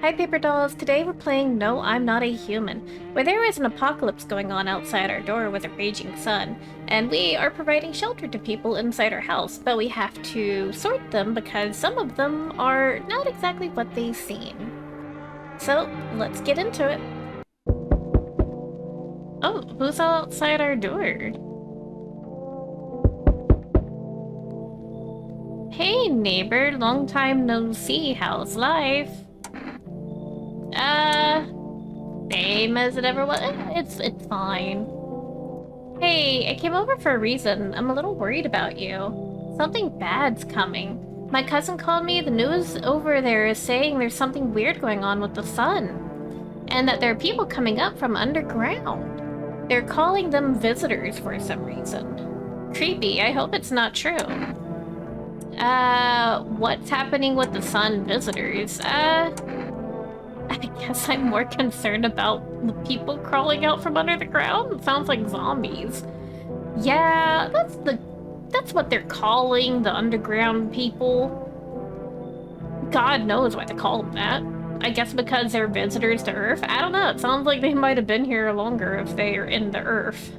Hi Paper Dolls, today we're playing No, I'm Not a Human, where there is an apocalypse going on outside our door with a raging sun, and we are providing shelter to people inside our house, but we have to sort them because some of them are not exactly what they seem. So, let's get into it. Oh, who's outside our door? Hey neighbor, long time no see, how's life? Same as it ever was. It's fine. Hey, I came over for a reason. I'm a little worried about you. Something bad's coming. My cousin called me. The news over there is saying there's something weird going on with the sun. And that there are people coming up from underground. They're calling them visitors for some reason. Creepy. I hope it's not true. What's happening with the sun visitors? I guess I'm more concerned about the people crawling out from under the ground. It sounds like zombies. Yeah, that's what they're calling the underground people. God knows why they call them that. I guess because they're visitors to Earth? I don't know, it sounds like they might have been here longer if they're in the Earth.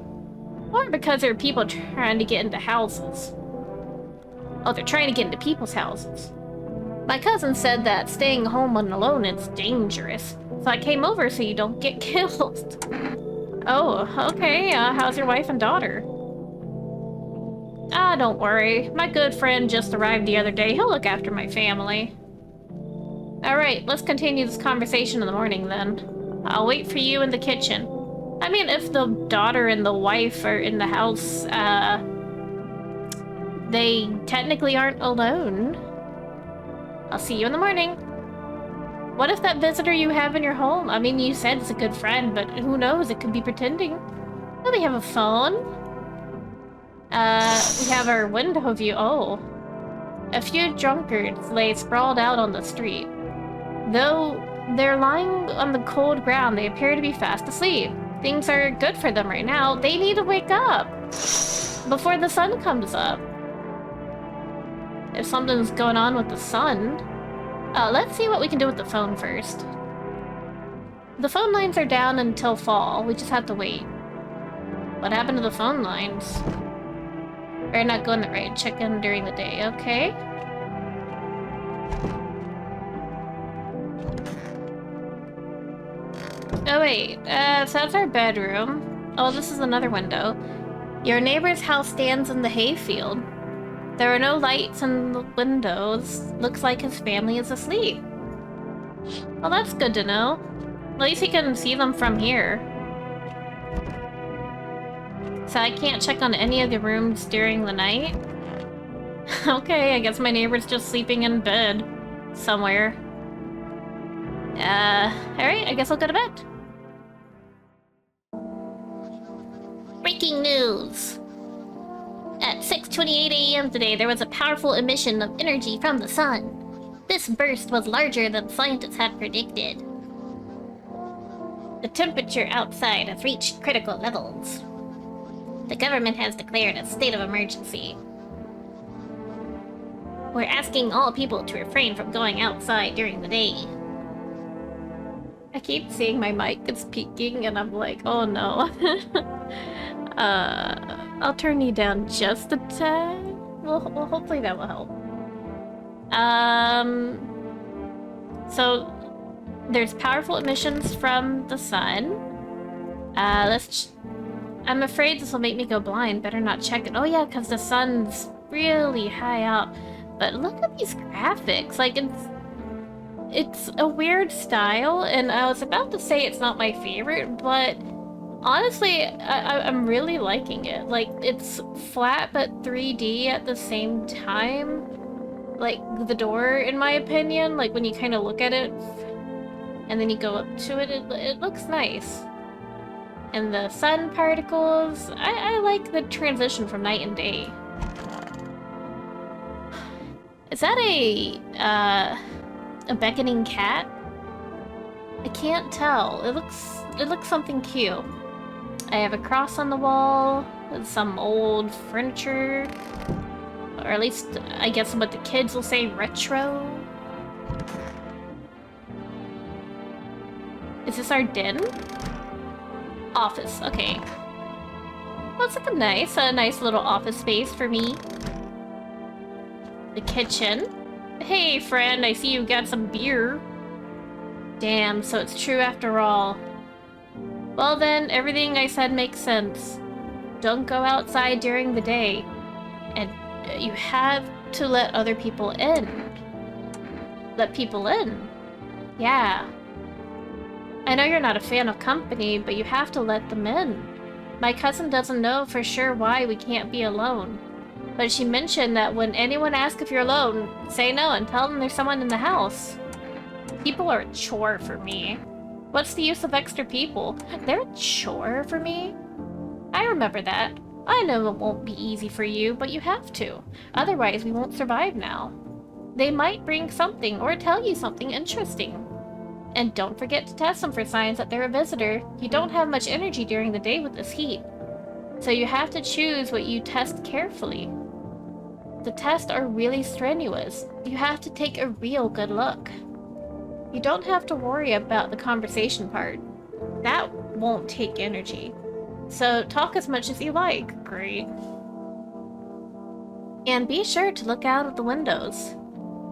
Or because there are people trying to get into houses. Oh, they're trying to get into people's houses. My cousin said that staying home alone is dangerous, so I came over so you don't get killed. Oh, okay, how's your wife and daughter? Ah, don't worry. My good friend just arrived the other day. He'll look after my family. Alright, let's continue this conversation in the morning then. I'll wait for you in the kitchen. I mean, if the daughter and the wife are in the house, they technically aren't alone. I'll see you in the morning. What if that visitor you have in your home? I mean, you said it's a good friend, but who knows? It could be pretending. Oh, we have a phone. We have our window view. Oh. A few drunkards lay sprawled out on the street. Though they're lying on the cold ground, they appear to be fast asleep. Things are good for them right now. They need to wake up before the sun comes up. If something's going on with the sun. Let's see what we can do with the phone first. The phone lines are down until fall. We just have to wait. What happened to the phone lines? They're not going the right. Check in during the day. Okay. Oh wait, so that's our bedroom. Oh, this is another window. Your neighbor's house stands in the hayfield. There are no lights in the windows. Looks like his family is asleep. Well, that's good to know. At least he can see them from here. So I can't check on any of the rooms during the night? Okay, I guess my neighbor's just sleeping in bed. Somewhere. Alright, I guess I'll go to bed. Breaking news! At 6:28 a.m. today, there was a powerful emission of energy from the sun. This burst was larger than scientists had predicted. The temperature outside has reached critical levels. The government has declared a state of emergency. We're asking all people to refrain from going outside during the day. I keep seeing my mic is peaking and I'm like, oh no. I'll turn you down just a tad. Well, hopefully that will help. So there's powerful emissions from the sun. I'm afraid this will make me go blind. Better not check it. Oh yeah, because the sun's really high up. But look at these graphics. Like, it's a weird style, and I was about to say it's not my favorite, but honestly, I'm really liking it. Like, it's flat but 3D at the same time. Like, the door, in my opinion, like when you kind of look at it and then you go up to it, it looks nice. And the sun particles, I like the transition from night and day. Is that a beckoning cat? I can't tell. It looks something cute. I have a cross on the wall with some old furniture. Or at least, I guess what the kids will say, retro. Is this our den? Office, okay. Well, it's like a nice little office space for me. The kitchen. Hey, friend, I see you got some beer. Damn, so it's true after all. Well then, everything I said makes sense. Don't go outside during the day. And you have to let other people in. Let people in? Yeah. I know you're not a fan of company, but you have to let them in. My cousin doesn't know for sure why we can't be alone. But she mentioned that when anyone asks if you're alone, say no and tell them there's someone in the house. People are a chore for me. What's the use of extra people? They're a chore for me? I remember that. I know it won't be easy for you, but you have to. Otherwise, we won't survive now. They might bring something or tell you something interesting. And don't forget to test them for signs that they're a visitor. You don't have much energy during the day with this heat. So you have to choose what you test carefully. The tests are really strenuous. You have to take a real good look. You don't have to worry about the conversation part. That won't take energy. So talk as much as you like. Great. And be sure to look out of the windows.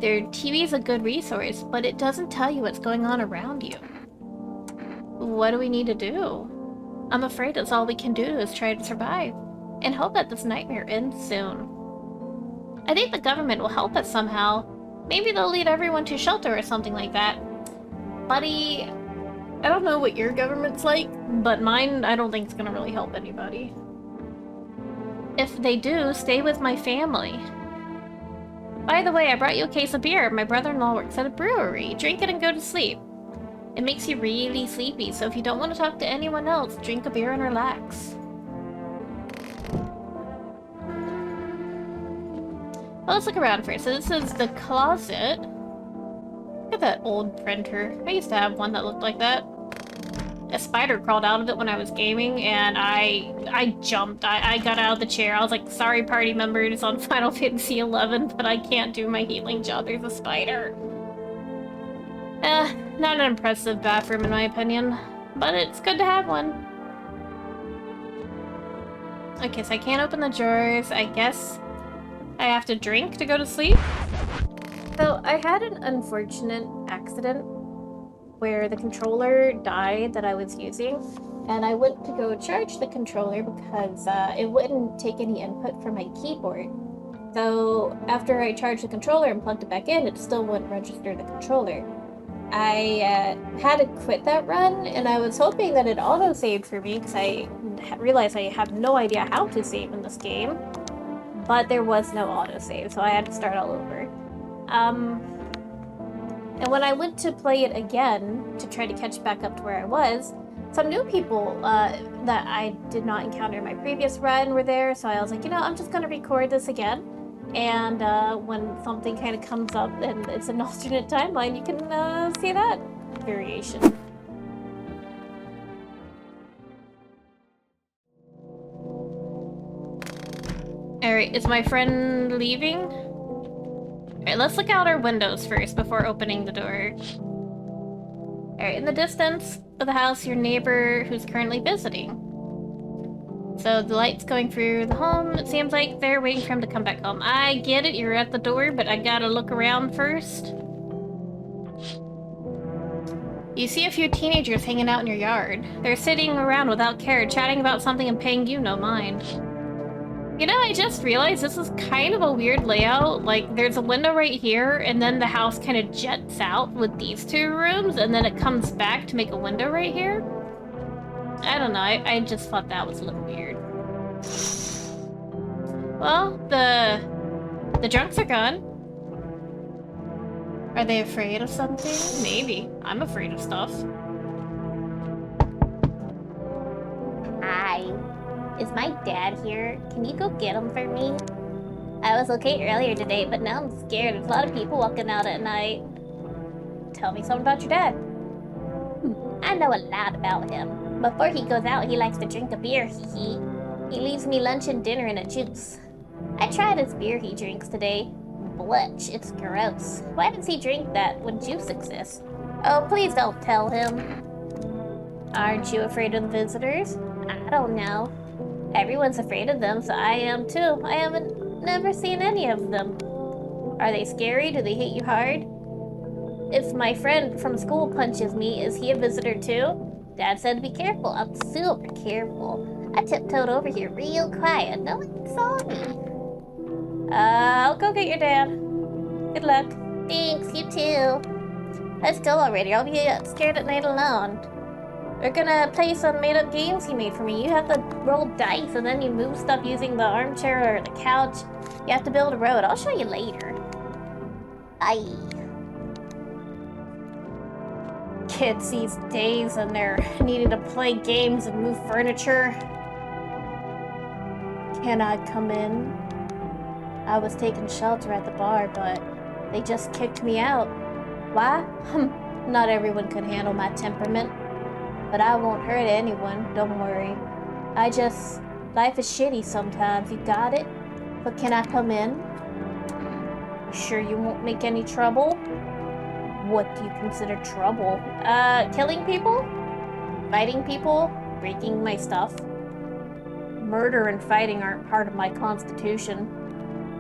Their TV is a good resource, but it doesn't tell you what's going on around you. What do we need to do? I'm afraid that's all we can do is try to survive, and hope that this nightmare ends soon. I think the government will help us somehow. Maybe they'll lead everyone to shelter or something like that. Buddy, I don't know what your government's like, but mine I don't think is gonna really help anybody. If they do, stay with my family. By the way, I brought you a case of beer. My brother-in-law works at a brewery. Drink it and go to sleep. It makes you really sleepy, so if you don't want to talk to anyone else, drink a beer and relax. Well, let's look around first. So this is the closet. Look at that old printer. I used to have one that looked like that. A spider crawled out of it when I was gaming, and I jumped. I got out of the chair. I was like, sorry party members on Final Fantasy 11, but I can't do my healing job. There's a spider. Not an impressive bathroom in my opinion, but it's good to have one. Okay, so I can't open the drawers. I guess I have to drink to go to sleep. So I had an unfortunate accident where the controller died that I was using, and I went to go charge the controller because it wouldn't take any input from my keyboard. So after I charged the controller and plugged it back in, it still wouldn't register the controller. I had to quit that run, and I was hoping that it auto-saved for me because I realized I have no idea how to save in this game, but there was no auto-save, so I had to start all over. And when I went to play it again to try to catch back up to where I was, some new people that I did not encounter in my previous run were there, so I was like, you know, I'm just gonna record this again. And when something kind of comes up and it's an alternate timeline, you can see that variation. Alright, is my friend leaving? Alright, let's look out our windows first before opening the door. Alright, in the distance of the house, your neighbor who's currently visiting. So the light's going through the home. It seems like they're waiting for him to come back home. I get it, you're at the door, but I gotta look around first. You see a few teenagers hanging out in your yard. They're sitting around without care, chatting about something and paying you no mind. You know, I just realized this is kind of a weird layout. Like, there's a window right here, and then the house kind of jets out with these two rooms, and then it comes back to make a window right here. I don't know, I just thought that was a little weird. Well, the drunks are gone. Are they afraid of something? Maybe. I'm afraid of stuff. Hi. Is my dad here? Can you go get him for me? I was okay earlier today, but now I'm scared. There's a lot of people walking out at night. Tell me something about your dad. I know a lot about him. Before he goes out, he likes to drink a beer, hee. He leaves me lunch and dinner in a juice. I tried his beer he drinks today. Blech, it's gross. Why does he drink that when juice exists? Oh, please don't tell him. Aren't you afraid of the visitors? I don't know. Everyone's afraid of them, so I am too. I haven't never seen any of them. Are they scary? Do they hit you hard? If my friend from school punches me, is he a visitor too? Dad said to be careful. I'm super careful. I tiptoed over here real quiet. No one saw me. I'll go get your dad. Good luck. Thanks, you too. I'm still already. I'll be scared at night alone. We're gonna play some made-up games he made for me. You have to roll dice and then you move stuff using the armchair or the couch. You have to build a road. I'll show you later. Aye. Kids these days and they're needing to play games and move furniture. Can I come in? I was taking shelter at the bar, but they just kicked me out. Why? Not everyone can handle my temperament. But I won't hurt anyone, don't worry. Life is shitty sometimes, you got it? But can I come in? You sure you won't make any trouble? What do you consider trouble? Killing people? Fighting people? Breaking my stuff? Murder and fighting aren't part of my constitution.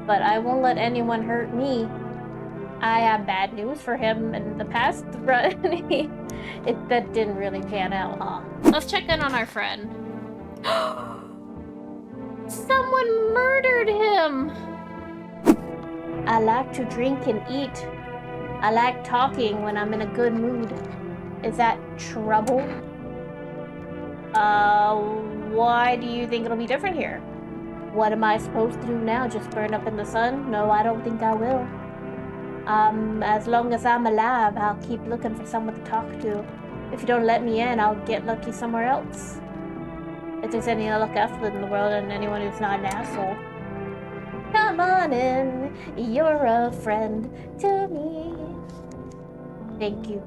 But I won't let anyone hurt me. I have bad news for him. In the past run, that didn't really pan out, huh? Let's check in on our friend. Someone murdered him! I like to drink and eat. I like talking when I'm in a good mood. Is that trouble? Why do you think it'll be different here? What am I supposed to do now? Just burn up in the sun? No, I don't think I will. As long as I'm alive, I'll keep looking for someone to talk to. If you don't let me in, I'll get lucky somewhere else. If there's any luck left in the world and anyone who's not an asshole. Come on in, you're a friend to me. Thank you.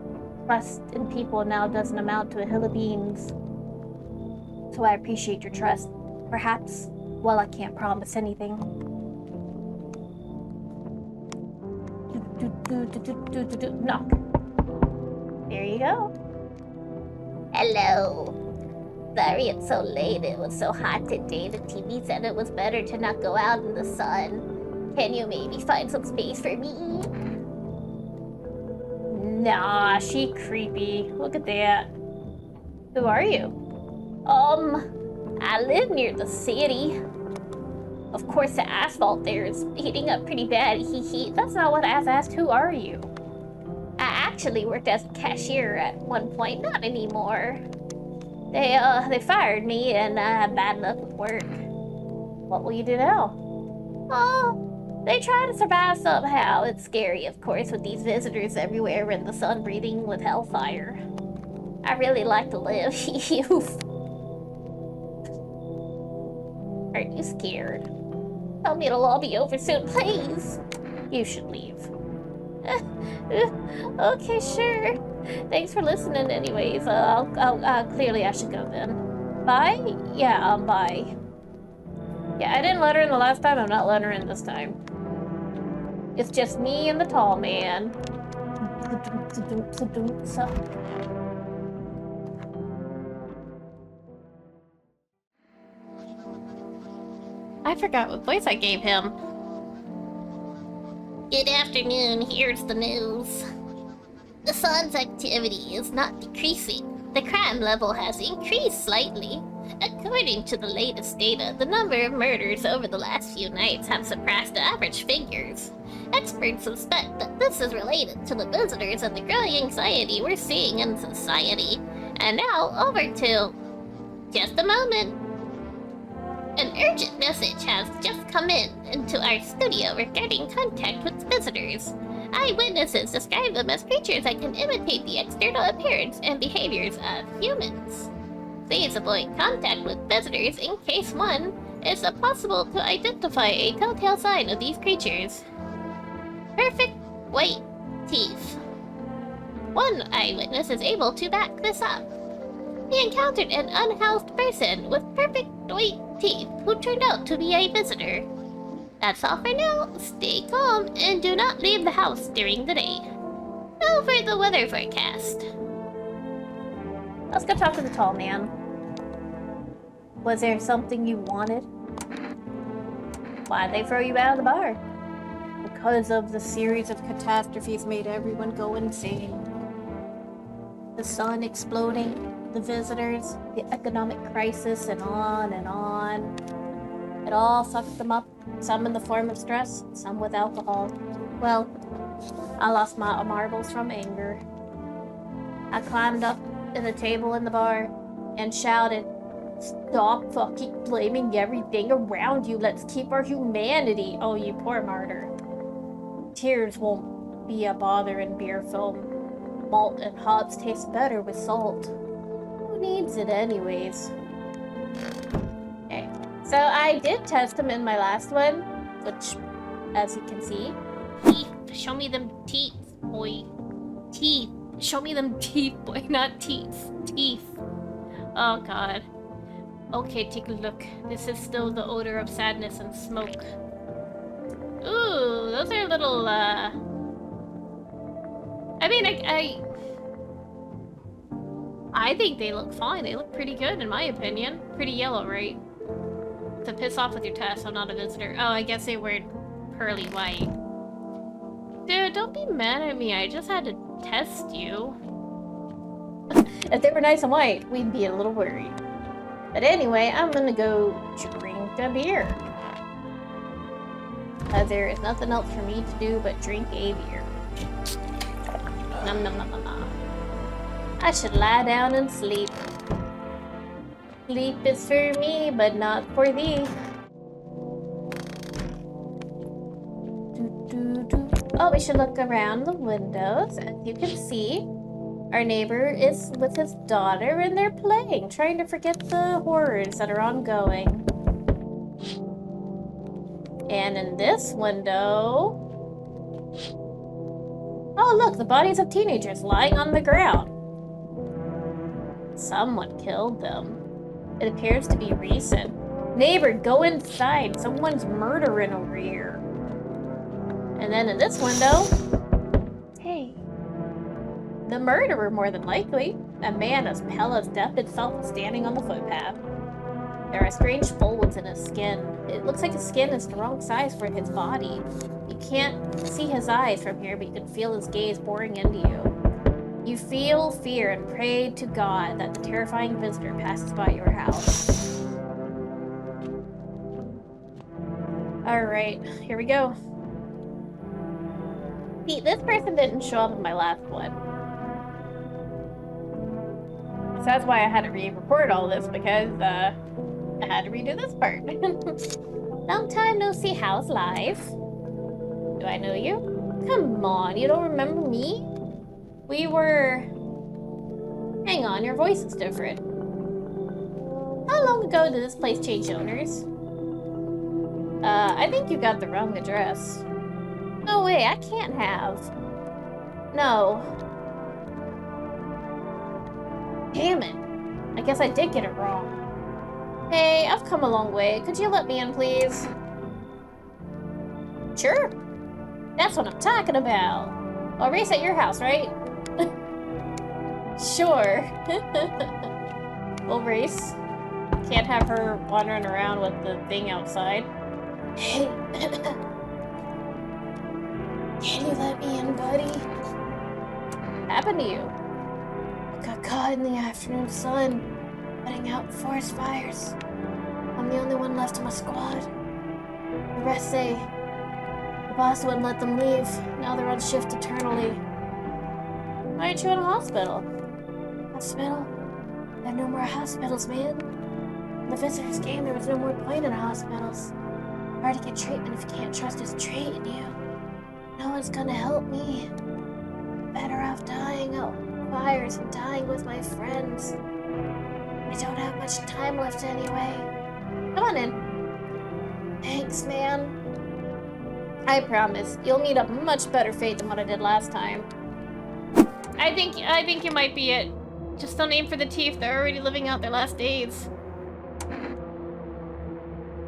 Trust in people now doesn't amount to a hill of beans. So I appreciate your trust. Perhaps, well, I can't promise anything. Knock. There you go. Hello. Sorry it's so late. It was so hot today. The TV said it was better to not go out in the sun. Can you maybe find some space for me? Nah, she creepy. Look at that. Who are you? I live near the city. Of course, the asphalt there is heating up pretty bad. That's not what I asked. Who are you? I actually worked as a cashier at one point. Not anymore. They fired me and I had bad luck with work. What will you do now? Oh, they try to survive somehow. It's scary, of course, with these visitors everywhere and the sun breathing with hellfire. I really like to live. Aren't you scared? Tell me it'll all be over soon, please. You should leave. Okay, sure. Thanks for listening anyways. Clearly I should go then. Bye? Yeah, bye. Yeah, I didn't let her in the last time. I'm not letting her in this time. It's just me and the tall man. I forgot what voice I gave him. Good afternoon, here's the news. The sun's activity is not decreasing. The crime level has increased slightly. According to the latest data, the number of murders over the last few nights have surpassed average figures. Experts suspect that this is related to the visitors and the growing anxiety we're seeing in society. And now, over to... Just a moment. An urgent message has just come into our studio regarding contact with visitors. Eyewitnesses describe them as creatures that can imitate the external appearance and behaviors of humans. Please avoid contact with visitors in case one is possible to identify a telltale sign of these creatures. Perfect white teeth. One eyewitness is able to back this up. He encountered an unhoused person with perfect white teeth who turned out to be a visitor. That's all for now. Stay calm and do not leave the house during the day. Now for the weather forecast. Let's go talk to the tall man. Was there something you wanted? Why'd they throw you out of the bar? Because of the series of catastrophes made everyone go insane. The sun exploding, the visitors, the economic crisis, and on and on. It all sucked them up, some in the form of stress, some with alcohol. Well, I lost my marbles from anger. I climbed up to the table in the bar and shouted, "Stop fucking blaming everything around you. Let's keep our humanity." Oh, you poor martyr. Tears won't be a bother in beer film. Malt and hops taste better with salt. Who needs it anyways? Okay, so I did test them in my last one, which, as you can see, Teeth. Show me them teeth, boy. Teeth. Show me them teeth, boy. Not teeth. Teeth. Oh, God. Okay, take a look. This is still the odor of sadness and smoke. Ooh, those are little, I mean, I think they look fine. They look pretty good, in my opinion. Pretty yellow, right? To piss off with your test, I'm not a visitor. Oh, I guess they were pearly white. Dude, don't be mad at me. I just had to test you. if they were nice and white, we'd be a little worried. But anyway, I'm gonna go drink a beer. There is nothing else for me to do but drink a beer. Nom nom nom nom nom. I should lie down and sleep. Sleep is for me, but not for thee. Oh, we should look around the windows. As you can see, our neighbor is with his daughter and they're playing, trying to forget the horrors that are ongoing. And in this window... Oh, look, the bodies of teenagers lying on the ground. Someone killed them. It appears to be recent. Neighbor, go inside. Someone's murdering over here. And then in this window... Hey. The murderer, more than likely. A man as pale as death itself standing on the footpath. There are strange folds in his skin. It looks like his skin is the wrong size for his body. You can't see his eyes from here, but you can feel his gaze boring into you. You feel fear and pray to God that the terrifying visitor passes by your house. Alright, here we go. See, this person didn't show up in my last one. So that's why I had to re-record all this, because, I had to redo this part. Long time no see, how's life? Do I know you? Come on, you don't remember me? We were... Hang on, your voice is different. How long ago did this place change owners? I think you got the wrong address. No way, I can't have. No. Damn it. I guess I did get it wrong. Hey, I've come a long way. Could you let me in, please? Sure. That's what I'm talking about. I'll race at your house, right? Sure. We'll race. Can't have her wandering around with the thing outside. Hey. Can you let me in, buddy? What happened to you? I got caught in the afternoon sun, putting out forest fires. I'm the only one left in my squad. The rest say the boss wouldn't let them leave. Now they're on shift eternally. Why aren't you in a hospital? Hospital? There are no more hospitals, man. When the visitors came, there was no more point in hospitals. Hard to get treatment if you can't trust who's treating you. No one's gonna help me. Better off dying out fires and dying with my friends. I don't have much time left anyway. Come on in. Thanks, man. I promise, you'll meet a much better fate than what I did last time. I think you might be it. Just don't aim for the teeth. They're already living out their last days.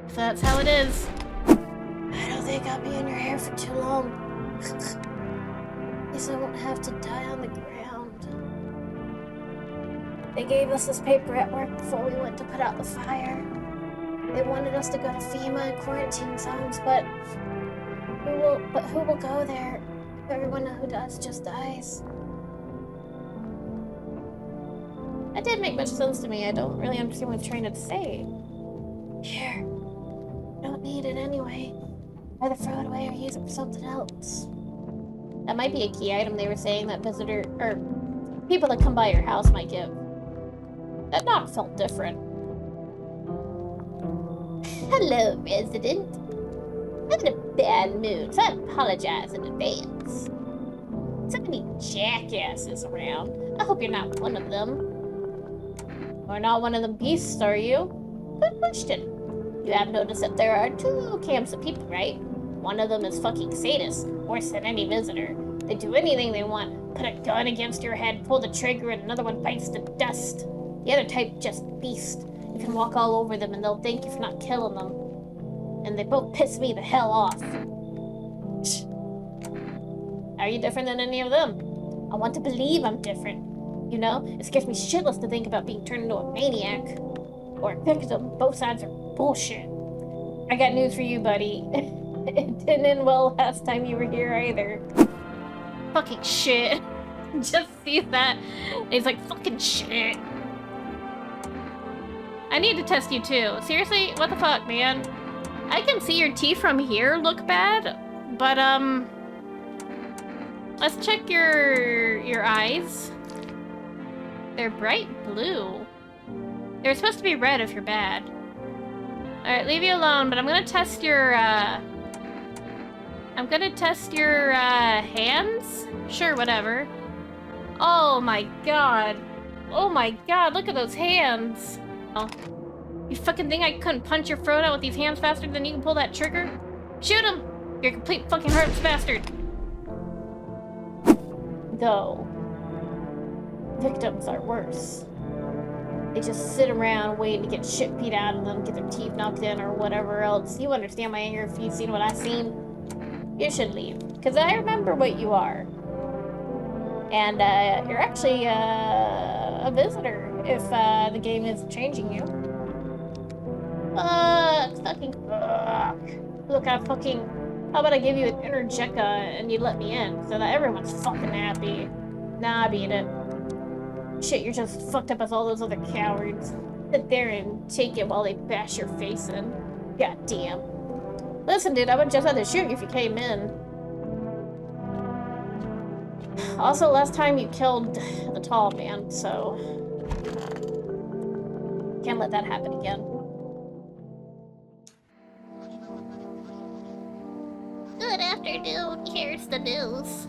So that's how it is. I don't think I'll be in your hair for too long. Guess I won't have to die on the ground. They gave us this paper at work before we went to put out the fire. They wanted us to go to FEMA and quarantine zones, but who will go there? Everyone who does just dies. That didn't make much sense to me. I don't really understand what it's trying to say. Here. Don't need it anyway. Either throw it away or use it for something else. That might be a key item they were saying that visitor or people that come by your house might give. That knock felt different. Hello, resident. I'm in a bad mood, so I apologize in advance. So many jackasses around. I hope you're not one of them. You're not one of them beasts, are you? Good question. You have noticed that there are two camps of people, right? One of them is fucking sadists, worse than any visitor. They do anything they want. Put a gun against your head, pull the trigger, and another one bites the dust. The other type, just beast. You can walk all over them and they'll thank you for not killing them. And they both piss me the hell off. Are you different than any of them? I want to believe I'm different. You know, it scares me shitless to think about being turned into a maniac. Or a victim. Both sides are bullshit. I got news for you, buddy. It didn't end well last time you were here either. Fucking shit. Just see that. He's like, fucking shit. I need to test you too. Seriously? What the fuck, man? I can see your teeth from here look bad, but let's check your eyes. They're bright blue. They're supposed to be red if you're bad. Alright, leave you alone, but I'm gonna test your hands? Sure, whatever. Oh my god. Oh my god, look at those hands. Oh. You fucking think I couldn't punch your throat out with these hands faster than you can pull that trigger? Shoot him! You're a complete fucking heartless bastard. Though, victims are worse. They just sit around waiting to get shit beat out of them, get their teeth knocked in, or whatever else. You understand my anger if you've seen what I've seen. You should leave, because I remember what you are. And you're actually a visitor if the game is changing you. Fucking fuck. Look, how about I give you an interjecta and you let me in so that everyone's fucking happy. Nah, I beat it. Shit, you're just fucked up as all those other cowards. Sit there and take it while they bash your face in. God damn. Listen, dude, I would just have to shoot you if you came in. Also, last time you killed the tall man, so can't let that happen again. Good afternoon. Here's the news.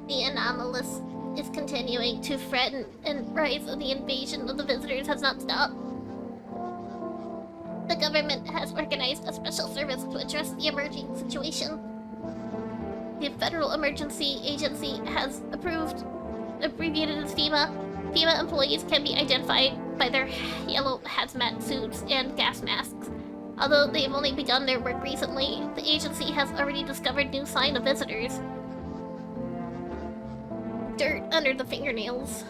The anomalous is continuing to threaten, and rise of the invasion of the visitors has not stopped. The government has organized a special service to address the emerging situation. The Federal Emergency Agency has abbreviated as FEMA. FEMA employees can be identified by their yellow hazmat suits and gas masks. Although they have only begun their work recently, the agency has already discovered new signs of visitors. Dirt under the fingernails.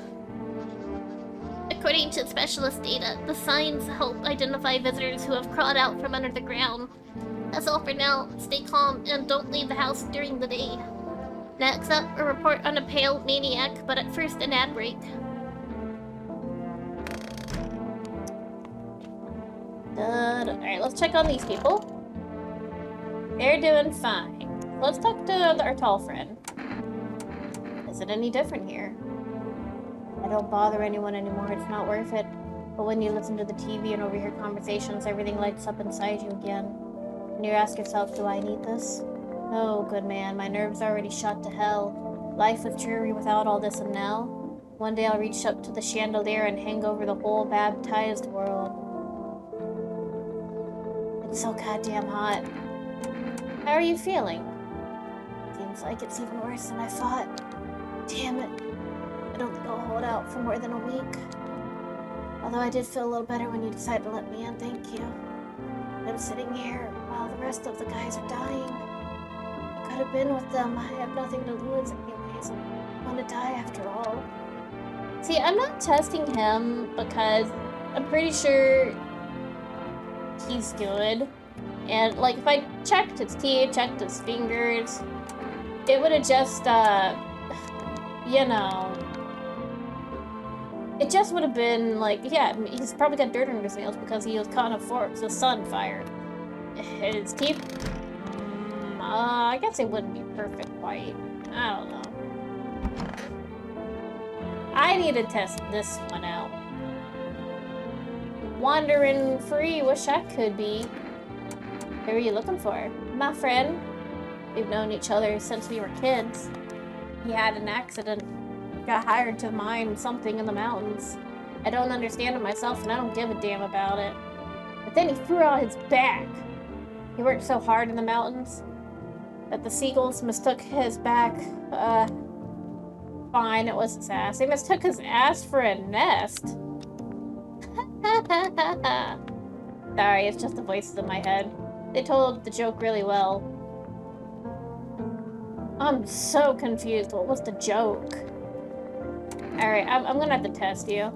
According to specialist data, the signs help identify visitors who have crawled out from under the ground. That's all for now. Stay calm and don't leave the house during the day. Next up, a report on a pale maniac, but at first an ad break. Alright, let's check on these people. They're doing fine. Let's talk to our tall friend. Is it any different here? I don't bother anyone anymore, it's not worth it. But when you listen to the TV and overhear conversations, everything lights up inside you again. And you ask yourself, do I need this? No, good man, my nerves are already shot to hell. Life was dreary without all this, and now? One day I'll reach up to the chandelier and hang over the whole baptized world. It's so goddamn hot. How are you feeling? Seems like it's even worse than I thought. Damn it. I don't think I'll hold out for more than a week. Although I did feel a little better when you decided to let me in, thank you. I'm sitting here while the rest of the guys are dying. I could have been with them. I have nothing to lose anyways. I want to die after all. See, I'm not testing him because I'm pretty sure he's good. And, like, if I checked his teeth, checked his fingers, it would have just, you know... It just would have been, like, yeah, he's probably got dirt under his nails because he was caught in the sun fire. His teeth... I guess it wouldn't be perfect white. I don't know. I need to test this one out. Wandering free, wish I could be. Who are you looking for? My friend. We've known each other since we were kids. He had an accident. Got hired to mine something in the mountains. I don't understand it myself and I don't give a damn about it. But then he threw out his back. He worked so hard in the mountains that the seagulls mistook his back, fine, it was his ass. They mistook his ass for a nest. Sorry, it's just the voices in my head. They told the joke really well. I'm so confused. What was the joke? Alright, I'm gonna have to test you.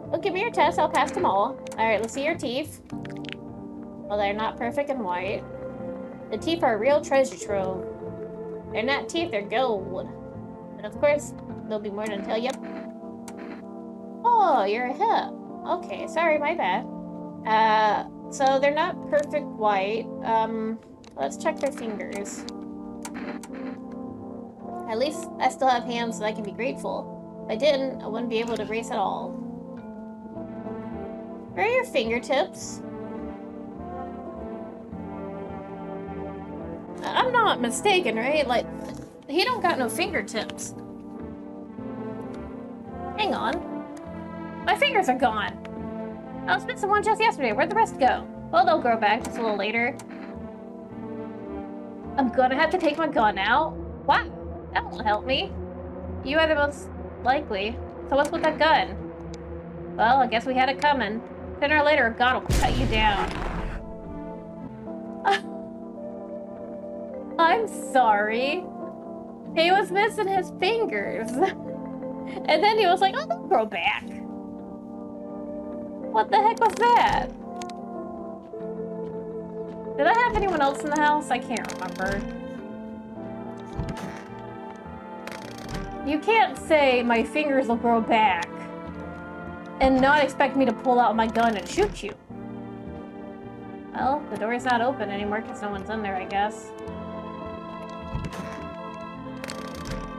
Well, give me your test. I'll pass them all. Alright, let's see your teeth. Well, they're not perfect and white. The teeth are a real treasure trove. They're not teeth, they're gold. And of course, there'll be more to tell. Yep. Oh, you're a hip. Okay, sorry, my bad. So they're not perfect white. Let's check their fingers. At least I still have hands that I can be grateful. If I didn't, I wouldn't be able to race at all. Where are your fingertips? I'm not mistaken, right? Like, he don't got no fingertips. Hang on. My fingers are gone. I was missing one just yesterday. Where'd the rest go? Well, they'll grow back just a little later. I'm gonna have to take my gun out. Wow, that won't help me. You are the most likely. So what's with that gun? Well, I guess we had it coming. Sooner or later, God will cut you down. I'm sorry. He was missing his fingers. And then he was like, oh, they'll grow back. What the heck was that? Did I have anyone else in the house? I can't remember. You can't say my fingers will grow back and not expect me to pull out my gun and shoot you. Well, the door's not open anymore because no one's in there, I guess.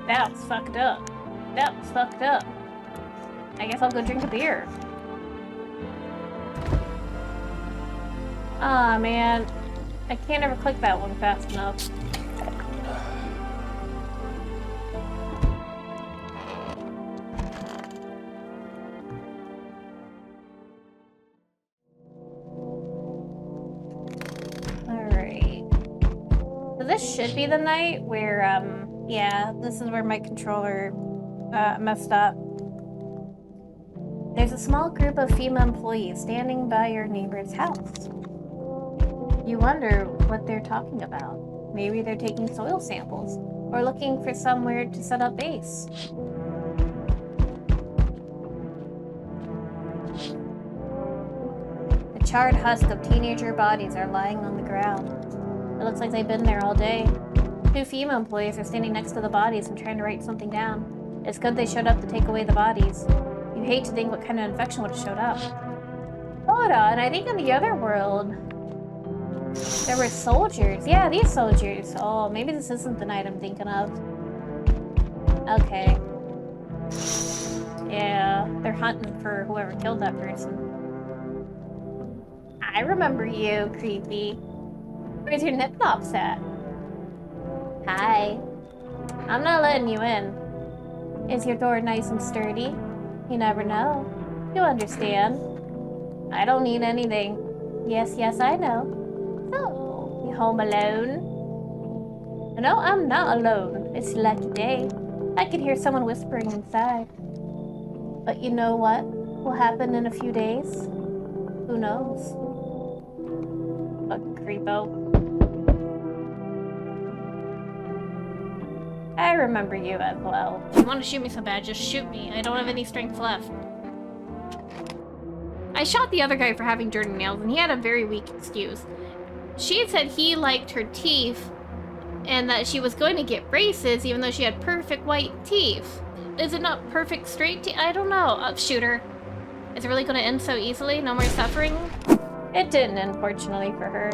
That was fucked up. That was fucked up. I guess I'll go drink a beer. Aw, man. I can't ever click that one fast enough. Alright. So this should be the night where, yeah, this is where my controller messed up. There's a small group of female employees standing by your neighbor's house. You wonder what they're talking about. Maybe they're taking soil samples or looking for somewhere to set up base. The charred husk of teenager bodies are lying on the ground. It looks like they've been there all day. 2 female employees are standing next to the bodies and trying to write something down. It's good they showed up to take away the bodies. You hate to think what kind of infection would have showed up. Hold on, I think in the other world, there were soldiers. Yeah, these soldiers. Oh, maybe this isn't the night I'm thinking of. Okay. Yeah, they're hunting for whoever killed that person. I remember you, creepy. Where's your nip-nops at? Hi. I'm not letting you in. Is your door nice and sturdy? You never know. You'll understand. I don't need anything. Yes, yes, I know. So, you home alone? No, I'm not alone. It's a lucky day. I could hear someone whispering inside. But you know what will happen in a few days? Who knows? Fucking creepo. I remember you as well. If you want to shoot me so bad, just shoot me. I don't have any strength left. I shot the other guy for having dirty nails, and he had a very weak excuse. She had said he liked her teeth, and that she was going to get braces even though she had perfect white teeth. Is it not perfect straight teeth? I don't know. Shoot her. Is it really going to end so easily? No more suffering? It didn't, unfortunately for her.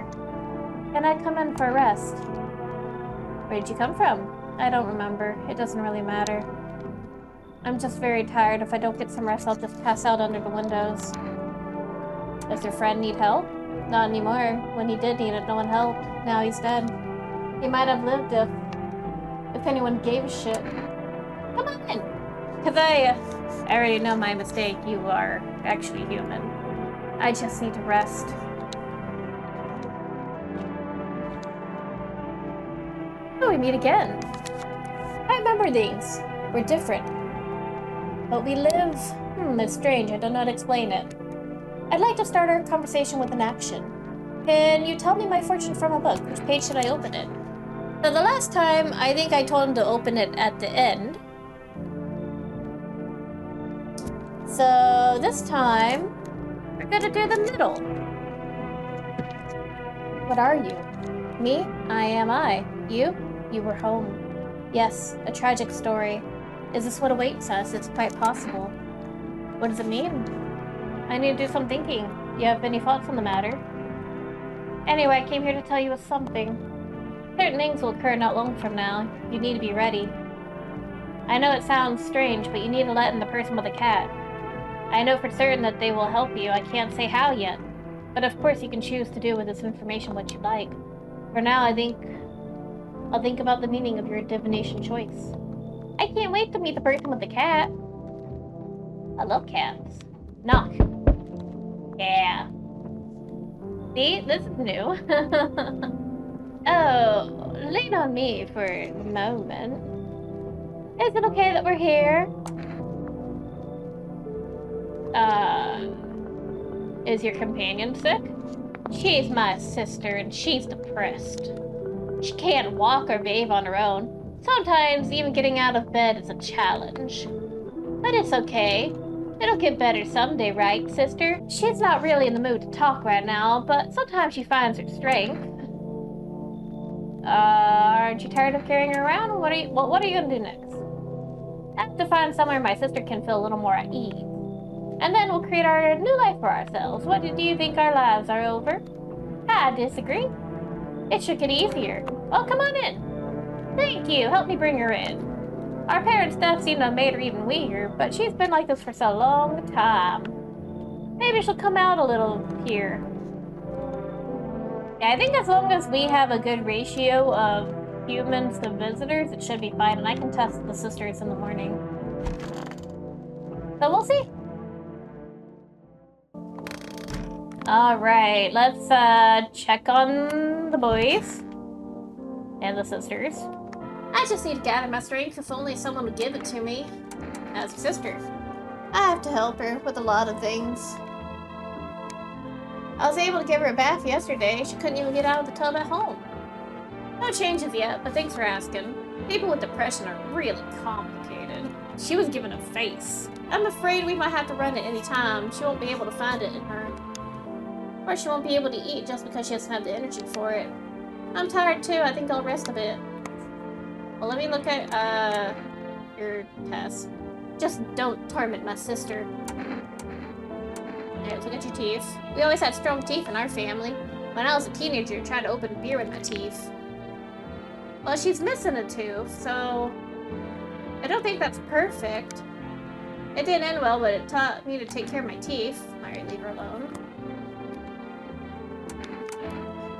Can I come in for a rest? Where did you come from? I don't remember. It doesn't really matter. I'm just very tired. If I don't get some rest, I'll just pass out under the windows. Does your friend need help? Not anymore. When he did need it, no one helped. Now he's dead. He might have lived if anyone gave a shit. Come on in. Because I already know my mistake. You are actually human. I just need to rest. Oh, we meet again. I remember things. We're different. But we live... it's strange. I don't know how to explain it. I'd like to start our conversation with an action. Can you tell me my fortune from a book? Which page should I open it? So the last time, I think I told him to open it at the end. So this time, we're gonna do the middle. What are you? Me? I am I. You? You were home. Yes, a tragic story. Is this what awaits us? It's quite possible. What does it mean? I need to do some thinking. You have any thoughts on the matter? Anyway, I came here to tell you something. Certain things will occur not long from now. You need to be ready. I know it sounds strange, but you need to let in the person with the cat. I know for certain that they will help you. I can't say how yet. But of course you can choose to do with this information what you like. For now, I'll think about the meaning of your divination choice. I can't wait to meet the person with the cat. I love cats. Knock. Yeah. See, this is new. Oh, lean on me for a moment. Is it okay that we're here? Is your companion sick? She's my sister and she's depressed. She can't walk or bathe on her own. Sometimes even getting out of bed is a challenge. But it's okay. It'll get better someday, right, sister? She's not really in the mood to talk right now, but sometimes she finds her strength. Aren't you tired of carrying her around? What are you gonna do next? I have to find somewhere my sister can feel a little more at ease. And then we'll create our new life for ourselves. What do you think our lives are over? I disagree. It should get easier. Well, come on in. Thank you. Help me bring her in. Our parents' death seemed to have made her even weaker, but she's been like this for so long time. Maybe she'll come out a little here. Yeah, I think as long as we have a good ratio of humans to visitors, it should be fine, and I can test the sisters in the morning. So we'll see. Alright, let's check on the boys and the sisters. I just need to gather my strength if only someone would give it to me. As your sister. I have to help her with a lot of things. I was able to give her a bath yesterday. She couldn't even get out of the tub at home. No changes yet, but thanks for asking. People with depression are really complicated. She was given a face. I'm afraid we might have to run it any time. She won't be able to find it in her. Or she won't be able to eat just because she doesn't have the energy for it. I'm tired too. I think I'll rest a bit. Well, let me look at, your test. Just don't torment my sister. Alright, look at your teeth. We always had strong teeth in our family. When I was a teenager, I tried to open beer with my teeth. Well, she's missing a tooth, so... I don't think that's perfect. It didn't end well, but it taught me to take care of my teeth. Alright, leave her alone.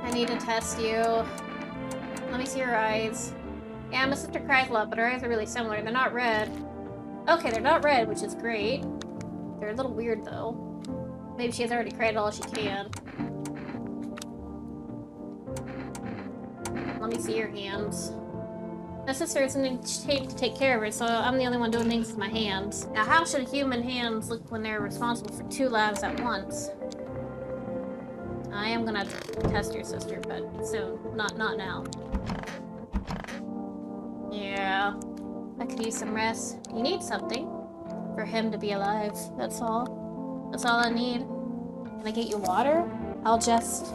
I need to test you. Let me see your eyes. Yeah, my sister cries a lot, but her eyes are really similar. They're not red. Okay, they're not red, which is great. They're a little weird, though. Maybe she has already cried all she can. Let me see your hands. My sister isn't in shape to take care of her, so I'm the only one doing things with my hands. Now, how should human hands look when they're responsible for 2 lives at once? I am gonna test your sister, but soon. Not now. Yeah, Yeah. I could use some rest. You need something for him to be alive. That's all. That's all I need. Can I get you water? I'll just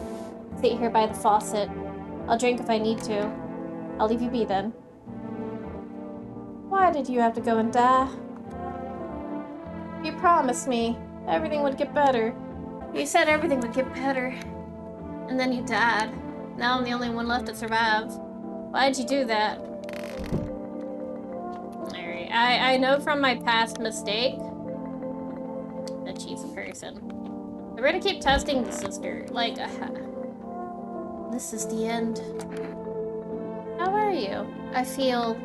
sit here by the faucet. I'll drink if I need to. I'll leave you be then. Why did you have to go and die? You promised me everything would get better. You said everything would get better. And then you died. Now I'm the only one left to survive. Why'd you do that? Alright, I know from my past mistake that she's a person. We're gonna keep testing the sister. Like, this is the end. How are you? I feel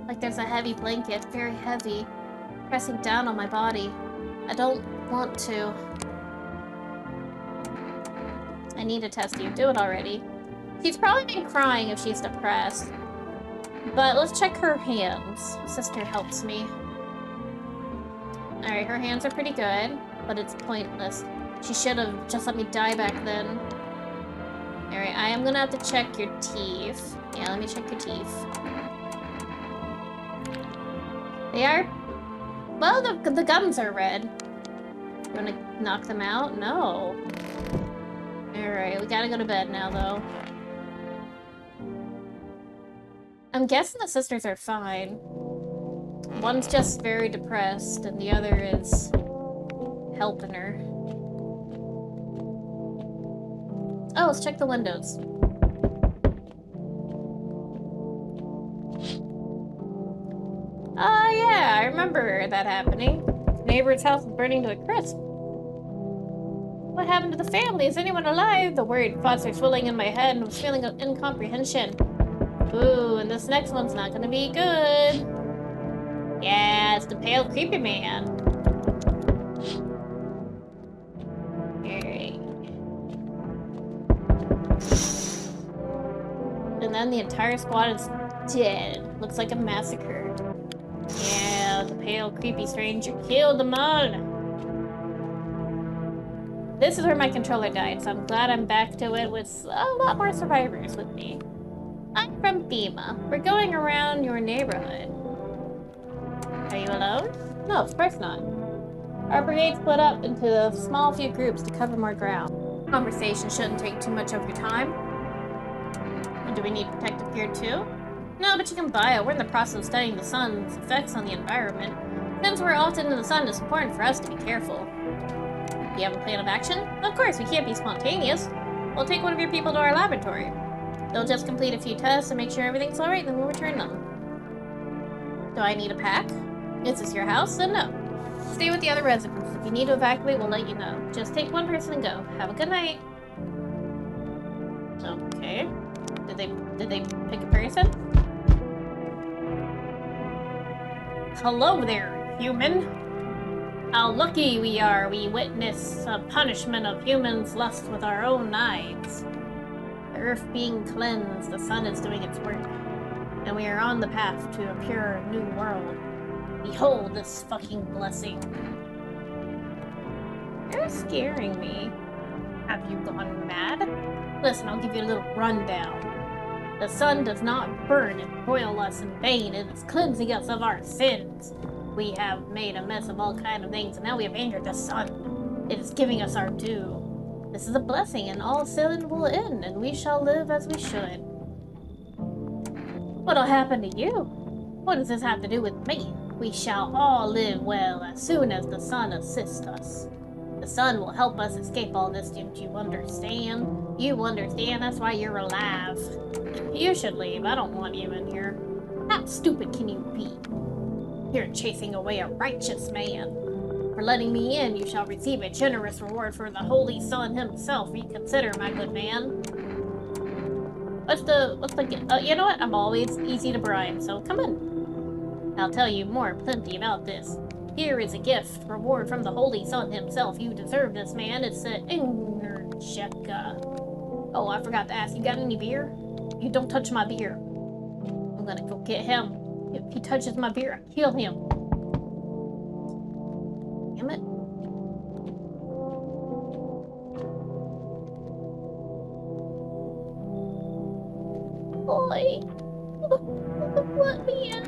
like there's a heavy blanket, very heavy, pressing down on my body. I don't want to. I need to test you. Do it already. She's probably been crying if she's depressed. But let's check her hands. Sister helps me. Alright, her hands are pretty good, but it's pointless. She should have just let me die back then. Alright, I am gonna have to check your teeth. Yeah, let me check your teeth. They are... Well, the gums are red. You wanna knock them out? No. Alright, we gotta go to bed now, though. I'm guessing the sisters are fine. One's just very depressed, and the other is helping her. Oh, let's check the windows. Ah, yeah, I remember that happening. Neighbor's house was burning to a crisp. What happened to the family? Is anyone alive? The worried thoughts are swirling in my head and was feeling of incomprehension. Ooh, and this next one's not gonna be good. Yeah, it's the pale, creepy man. Alright. And then the entire squad is dead. Looks like a massacre. Yeah, the pale, creepy stranger killed them all. This is where my controller died, so I'm glad I'm back to it with a lot more survivors with me. I'm from FEMA. We're going around your neighborhood. Are you alone? No, of course not. Our brigade split up into a small few groups to cover more ground. Conversation shouldn't take too much of your time. And do we need protective gear too? No, but you can buy it. We're in the process of studying the sun's effects on the environment. Since we're often in the sun, it's important for us to be careful. Do you have a plan of action? Of course, we can't be spontaneous. We'll take one of your people to our laboratory. They'll just complete a few tests and make sure everything's alright, then we'll return them. Do I need a pack? Is this your house? Then no. Stay with the other residents. If you need to evacuate, we'll let you know. Just take one person and go. Have a good night. Okay. Did they pick a person? Hello there, human. How lucky we are. We witness a punishment of humans' lust with our own eyes. The earth being cleansed, the sun is doing its work, and we are on the path to a pure new world. Behold this fucking blessing. You're scaring me. Have you gone mad? Listen, I'll give you a little rundown. The sun does not burn and broil us in vain. It is cleansing us of our sins. We have made a mess of all kinds of things, and now we have angered the sun. It is giving us our due. This is a blessing, and all sin will end, and we shall live as we should. What'll happen to you? What does this have to do with me? We shall all live well as soon as the sun assists us. The sun will help us escape all this, don't you understand? You understand, that's why you're alive. You should leave, I don't want you in here. How stupid can you be? You're chasing away a righteous man. For letting me in, you shall receive a generous reward for the Holy Sun himself. Reconsider, my good man. What's the you know what? I'm always easy to bribe, so come in. I'll tell you plenty about this. Here is a gift, reward from the Holy Sun himself. You deserve this, man. It's an Ingercheka. Oh, I forgot to ask, you got any beer? You don't touch my beer. I'm gonna go get him. If he touches my beer, I kill him. Damn it. Boy. let me in.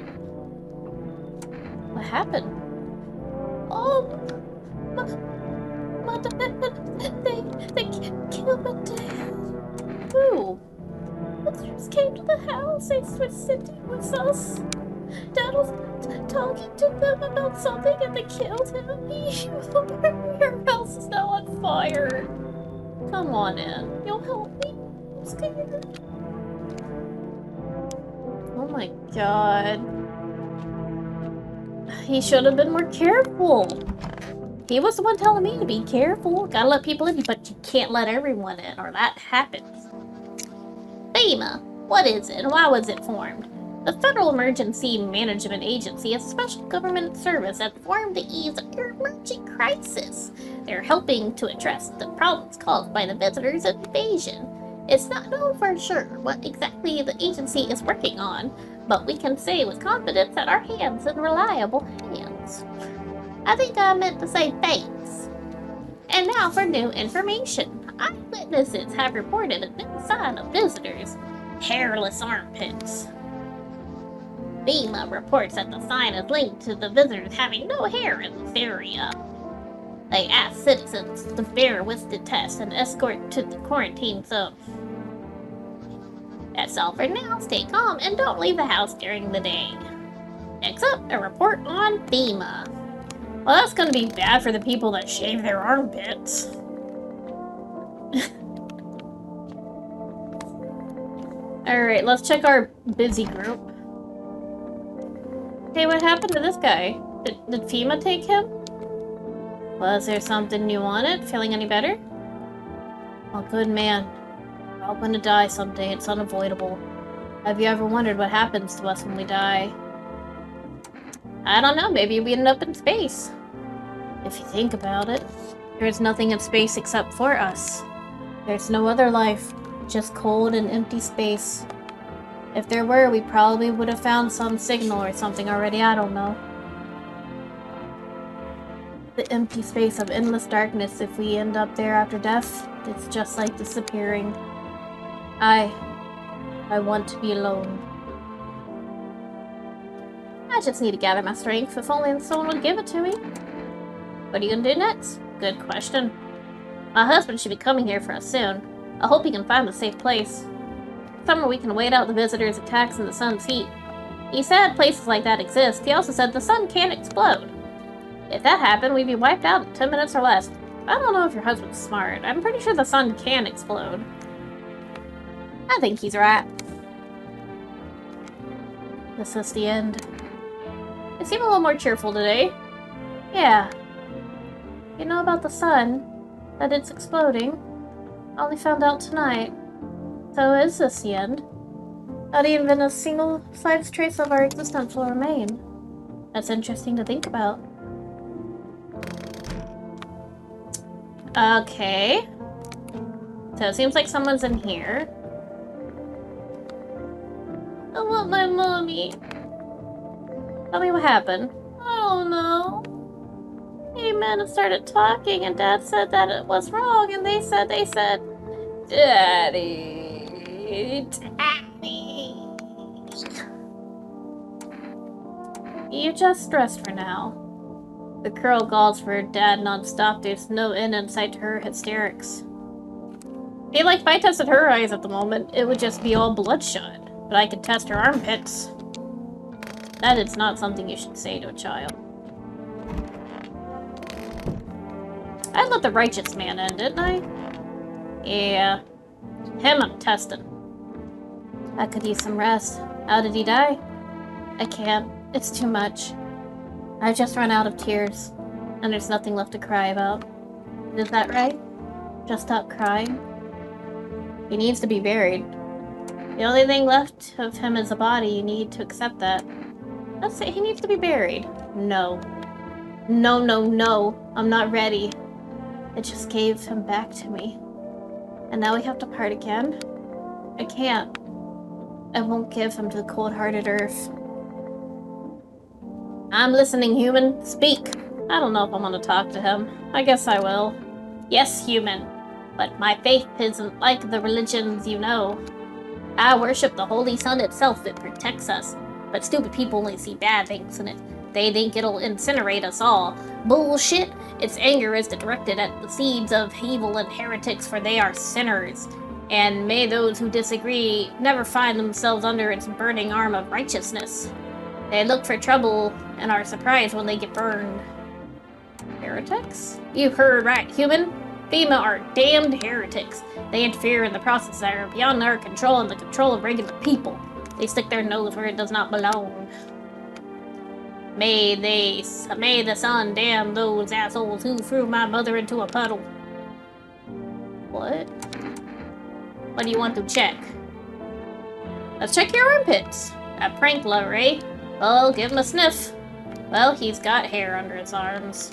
What happened? Oh, my dad, they killed my dad. Who? Visitors came to the house, they were sitting with us. Dad was talking to them about something and they killed him. Your house is now on fire. Come on in. You'll help me? I'm scared. Oh my god. He should have been more careful. He was the one telling me to be careful. Gotta let people in, but you can't let everyone in, or that happens. FEMA. What is it and why was it formed? The Federal Emergency Management Agency is a special government service that formed to ease Your emerging crisis. They're helping to address the problems caused by the visitors' invasion. It's not known for sure what exactly the agency is working on, but we can say with confidence that our hands in reliable hands. I think I meant to say thanks. And now for new information. Eyewitnesses have reported a new sign of visitors. Hairless armpits. FEMA reports that the sign is linked to the visitors having no hair in this area. They ask citizens to bear with the test and escort to the quarantine zone. That's all for now. Stay calm and don't leave the house during the day. Next up, a report on FEMA. Well, that's gonna be bad for the people that shave their armpits. Alright, let's check our busy group. Hey, what happened to this guy? Did FEMA take him? Was there something you wanted? Feeling any better? Oh, good man. We're all gonna die someday. It's unavoidable. Have you ever wondered what happens to us when we die? I don't know. Maybe we end up in space. If you think about it, there's nothing in space except for us. There's no other life. Just cold and empty space. If there were, we probably would have found some signal or something already. I don't know. The empty space of endless darkness. If we end up there after death, it's just like disappearing. I want to be alone. I just need to gather my strength. If only someone would give it to me. What are you gonna do next? Good question. My husband should be coming here for us soon. I hope he can find a safe place. Somewhere we can wait out the visitors' attacks in the sun's heat. He said places like that exist. He also said the sun can't explode. If that happened, we'd be wiped out in 10 minutes or less. I don't know if your husband's smart. I'm pretty sure the sun can explode. I think he's right. This is the end. You seem a little more cheerful today. Yeah. You know about the sun? That it's exploding? I only found out tonight. So is this the end? Not even a single slightest trace of our existence will remain. That's interesting to think about. Okay. So it seems like someone's in here. I want my mommy. Tell me what happened. I don't know. Hey, men have started talking and Dad said that it was wrong and they said, Daddy. You just rest for now. The girl calls for her dad non-stop. There's no end in sight to her hysterics. I feel like if I tested her eyes at the moment, it would just be all bloodshot. But I could test her armpits. That is not something you should say to a child. I let the righteous man in, didn't I? Yeah. Him I'm testing. I could use some rest. How did he die? I can't. It's too much. I've just run out of tears. And there's nothing left to cry about. Is that right? Just stop crying? He needs to be buried. The only thing left of him is a body. You need to accept that. Let's say he needs to be buried. No. No, no, no. I'm not ready. It just gave him back to me. And now we have to part again? I can't. I won't give him to the cold-hearted earth. I'm listening, human. Speak. I don't know if I'm gonna talk to him. I guess I will. Yes, human. But my faith isn't like the religions you know. I worship the Holy Sun itself. It protects us. But stupid people only see bad things in it. They think it'll incinerate us all. Bullshit! Its anger is directed at the seeds of evil and heretics, for they are sinners. And may those who disagree never find themselves under its burning arm of righteousness. They look for trouble and are surprised when they get burned. Heretics? You heard right, human. FEMA are damned heretics. They interfere in the process that are beyond our control and the control of regular people. They stick their nose where it does not belong. May the sun damn those assholes who threw my mother into a puddle. What? What do you want to check? Let's check your armpits. A prank lover, eh? Well, give him a sniff. Well, he's got hair under his arms.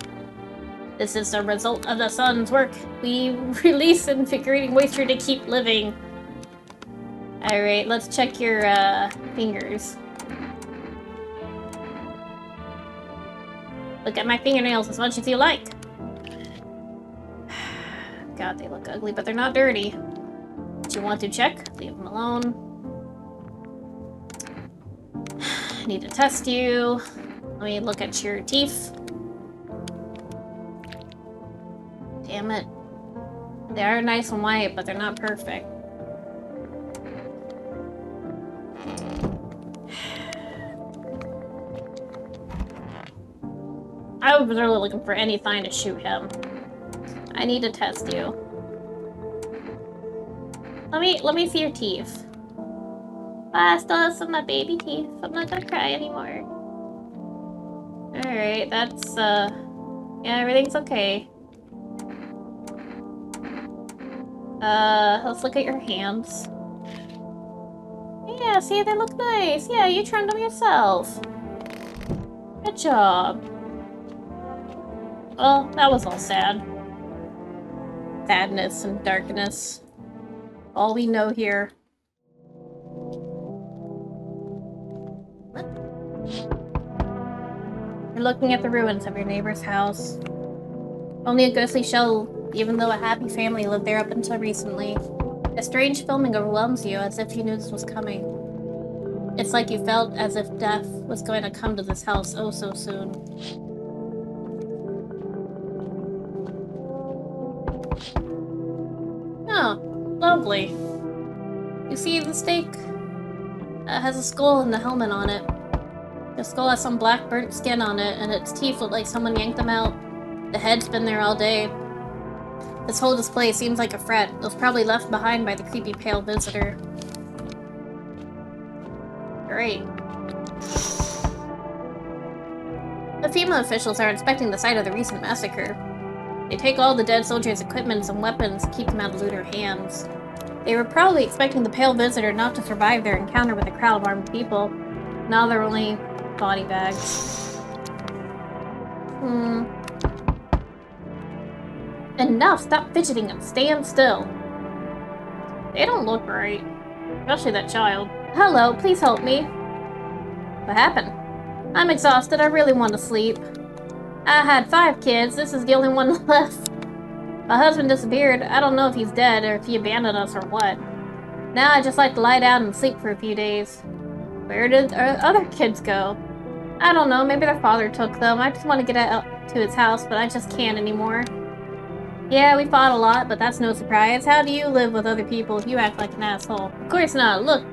This is the result of the sun's work. We release invigorating moisture to keep living. Alright, let's check your fingers. Look at my fingernails as much as you like. God, they look ugly, but they're not dirty. What you want to check? Leave them alone. I need to test you. Let me look at your teeth. Damn it. They are nice and white, but they're not perfect. I was really looking for any sign to shoot him. I need to test you. Let me see your teeth. I still have some of my baby teeth. I'm not gonna cry anymore. Alright, that's yeah, everything's okay. Let's look at your hands. Yeah, see, they look nice. Yeah, you trimmed them yourself. Good job. Well, that was all sad. Sadness and darkness. All we know here. You're looking at the ruins of your neighbor's house. Only a ghostly shell, even though a happy family lived there up until recently. A strange feeling overwhelms you, as if you knew this was coming. It's like you felt as if death was going to come to this house oh so soon. Oh, lovely. You see the stake? It has a skull and a helmet on it. The skull has some black burnt skin on it, and its teeth look like someone yanked them out. The head's been there all day. This whole display seems like a fret. It was probably left behind by the creepy pale visitor. Great. The FEMA officials are inspecting the site of the recent massacre. They take all the dead soldiers' equipment and weapons and keep them out of looter hands. They were probably expecting the pale visitor not to survive their encounter with a crowd of armed people. Now they're only body bags. Enough! Stop fidgeting and stand still. They don't look right. Especially that child. Hello, please help me. What happened? I'm exhausted. I really want to sleep. I had 5 kids. This is the only one left. My husband disappeared. I don't know if he's dead or if he abandoned us or what. Now I just like to lie down and sleep for a few days. Where did our other kids go? I don't know. Maybe their father took them. I just want to get out to his house, but I just can't anymore. Yeah, we fought a lot, but that's no surprise. How do you live with other people if you act like an asshole? Of course not. Look,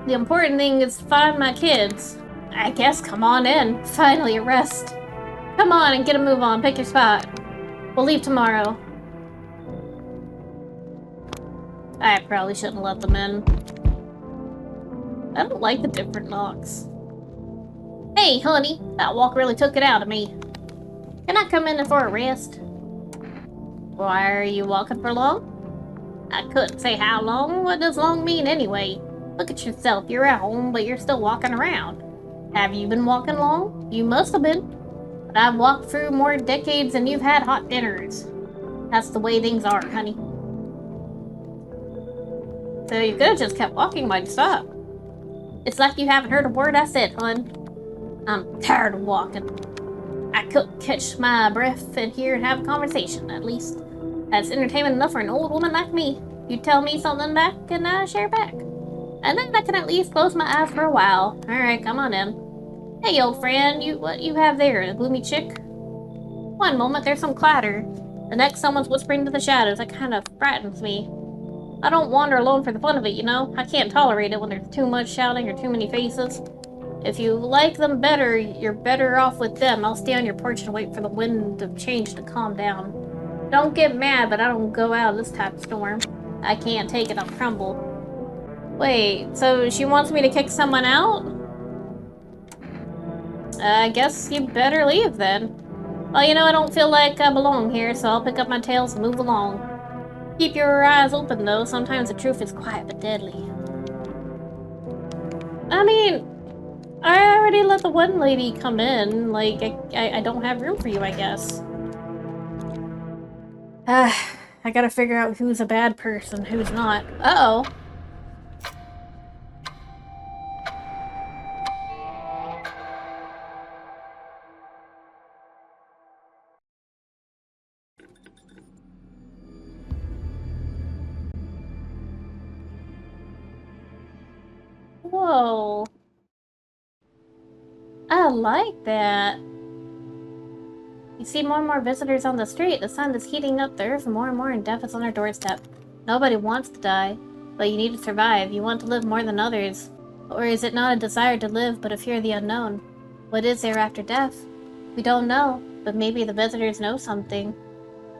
the important thing is to find my kids. I guess come on in. Finally, a rest. Come on and get a move on. Pick your spot. We'll leave tomorrow. I probably shouldn't let them in. I don't like the different knocks. Hey, honey. That walk really took it out of me. Can I come in for a rest? Why are you walking for long? I couldn't say how long. What does long mean anyway? Look at yourself. You're at home, but you're still walking around. Have you been walking long? You must have been. But I've walked through more decades than you've had hot dinners. That's the way things are, honey. So you could have just kept walking while you stopped. It's like you haven't heard a word I said, hon. I'm tired of walking. I couldn't catch my breath in here and have a conversation, at least. That's entertainment enough for an old woman like me. You tell me something back and I share back. And then I can at least close my eyes for a while. Alright, come on in. Hey, old friend, what you have there? A gloomy chick? One moment, there's some clatter. The next, someone's whispering to the shadows. That kind of frightens me. I don't wander alone for the fun of it, you know? I can't tolerate it when there's too much shouting or too many faces. If you like them better, you're better off with them. I'll stay on your porch and wait for the wind to change to calm down. Don't get mad, but I don't go out this type of storm. I can't take it, I'll crumble. Wait, so she wants me to kick someone out? I guess you better leave then. Well, you know, I don't feel like I belong here, so I'll pick up my tails and move along. Keep your eyes open, though. Sometimes the truth is quiet but deadly. I mean, I already let the one lady come in. Like, I don't have room for you, I guess. I gotta figure out who's a bad person, who's not. Uh-oh. Whoa. I like that. You see more and more visitors on the street. The sun is heating up the earth more and more, and death is on our doorstep. Nobody wants to die, but you need to survive. You want to live more than others. Or is it not a desire to live, but a fear of the unknown? What is there after death? We don't know, but maybe the visitors know something.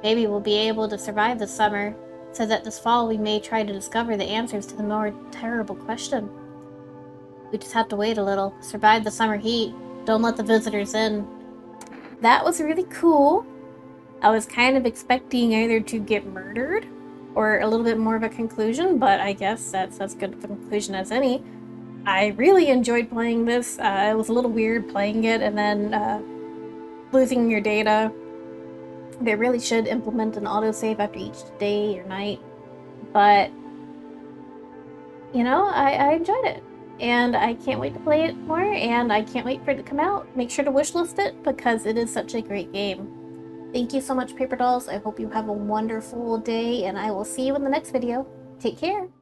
Maybe we'll be able to survive this summer, so that this fall we may try to discover the answers to the more terrible question. We just have to wait a little. Survive the summer heat. Don't let the visitors in. That was really cool. I was kind of expecting either to get murdered or a little bit more of a conclusion, but I guess that's as good of a conclusion as any. I really enjoyed playing this. It was a little weird playing it and then losing your data. They really should implement an autosave after each day or night. But, you know, I enjoyed it. And I can't wait to play it more, and I can't wait for it to come out. Make sure to wishlist it, because it is such a great game. Thank you so much, Paper Dolls. I hope you have a wonderful day, and I will see you in the next video. Take care!